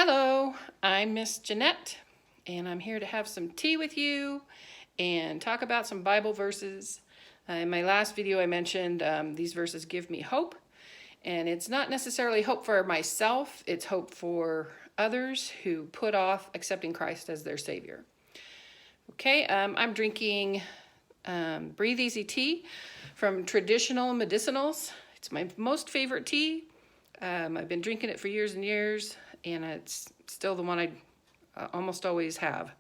Hello, I'm Miss Jeanette, and I'm here to have some tea with you and talk about some Bible verses. In my last video, I mentioned these verses give me hope, and it's not necessarily hope for myself, it's hope for others who put off accepting Christ as their Savior. Okay, I'm drinking Breathe Easy tea from Traditional Medicinals. It's my most favorite tea. I've been drinking it for years and years, and it's still the one I almost always have.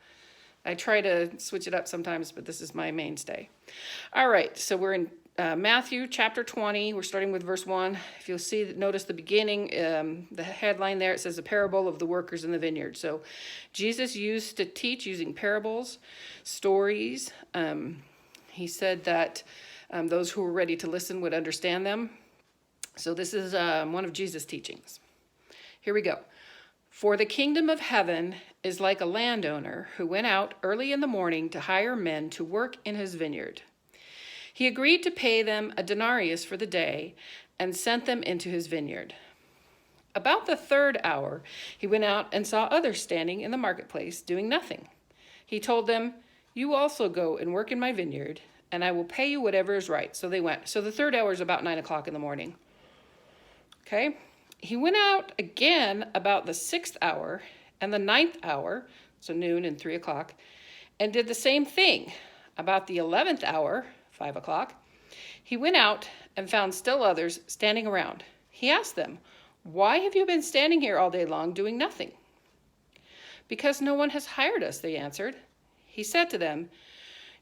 I try to switch it up sometimes, but this is my mainstay. All right, so we're in Matthew chapter 20. We're starting with verse 1. If you'll see, notice the beginning, the headline there, it says a parable of the workers in the vineyard. So Jesus used to teach using parables, stories. He said that those who were ready to listen would understand them. So this is one of Jesus' teachings. Here we go. For the kingdom of heaven is like a landowner who went out early in the morning to hire men to work in his vineyard. He agreed to pay them a denarius for the day and sent them into his vineyard. About the third hour, he went out and saw others standing in the marketplace doing nothing. He told them, "You also go and work in my vineyard, and I will pay you whatever is right." So they went. So the third hour is about 9 o'clock in the morning. Okay, he went out again about the 6th hour and the 9th hour, so noon and 3 o'clock, and did the same thing. About the 11th hour, 5 o'clock, he went out and found still others standing around. He asked them, "Why have you been standing here all day long doing nothing?" "Because no one has hired us," they answered. He said to them,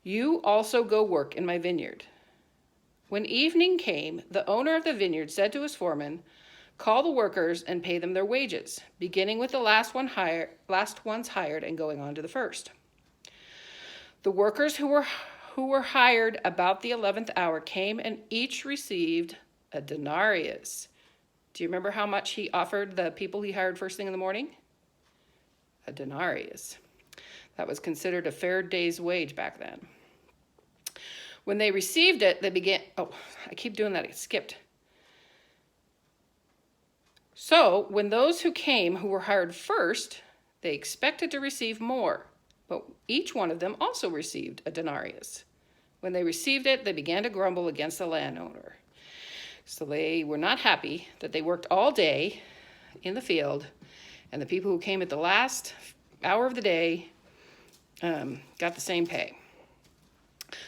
"You also go work in my vineyard." When evening came, the owner of the vineyard said to his foreman, "Call the workers and pay them their wages, beginning with the last ones hired and going on to the first." The workers who were hired about the 11th hour came and each received a denarius. Do you remember how much he offered the people he hired first thing in the morning? A denarius. That was considered a fair day's wage back then. When they received it, they began, I keep doing that, I skipped. So when those who came who were hired first, they expected to receive more, but each one of them also received a denarius. When they received it, they began to grumble against the landowner. So they were not happy that they worked all day in the field, and the people who came at the last hour of the day got the same pay.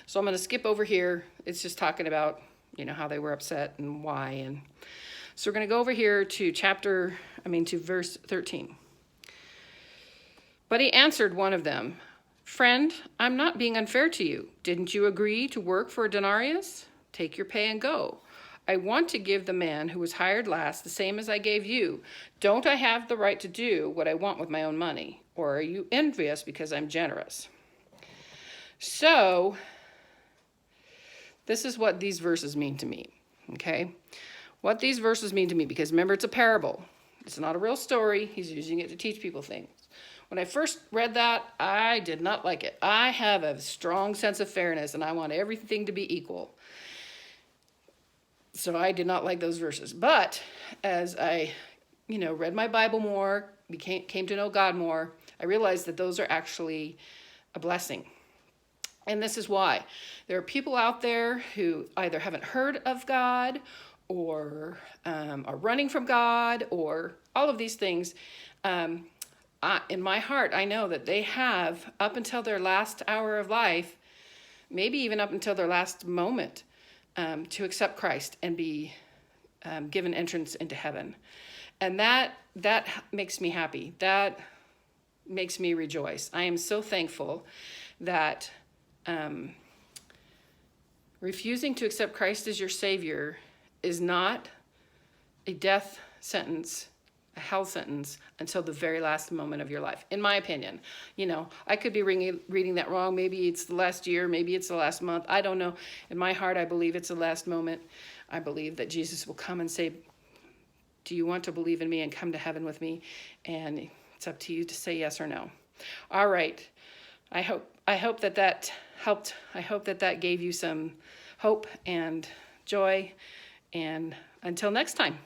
So I'm going to skip over here. It's just talking about, how they were upset and why. And so we're going to go over here to to verse 13. But he answered one of them, "Friend, I'm not being unfair to you. Didn't you agree to work for a denarius? Take your pay and go. I want to give the man who was hired last the same as I gave you. Don't I have the right to do what I want with my own money? Or are you envious because I'm generous?" So this is what these verses mean to me, okay? What these verses mean to me, because remember, it's a parable. It's not a real story. He's using it to teach people things. When I first read that, I did not like it. I have a strong sense of fairness, and I want everything to be equal. So I did not like those verses. But as I, read my Bible more, came to know God more, I realized that those are actually a blessing. And this is why. There are people out there who either haven't heard of God or are running from God or all of these things. In my heart, I know that they have, up until their last hour of life, maybe even up until their last moment, to accept Christ and be given entrance into heaven. And that makes me happy. That makes me rejoice. I am so thankful that refusing to accept Christ as your Savior is not a death sentence, a hell sentence, until the very last moment of your life, in my opinion. I could be reading that wrong. Maybe it's the last year, maybe it's the last month. I don't know. In my heart, I believe it's the last moment. I believe that Jesus will come and say, "Do you want to believe in me and come to heaven with me?" And it's up to you to say yes or no. All right. I hope that helped. I hope that gave you some hope and joy. And until next time.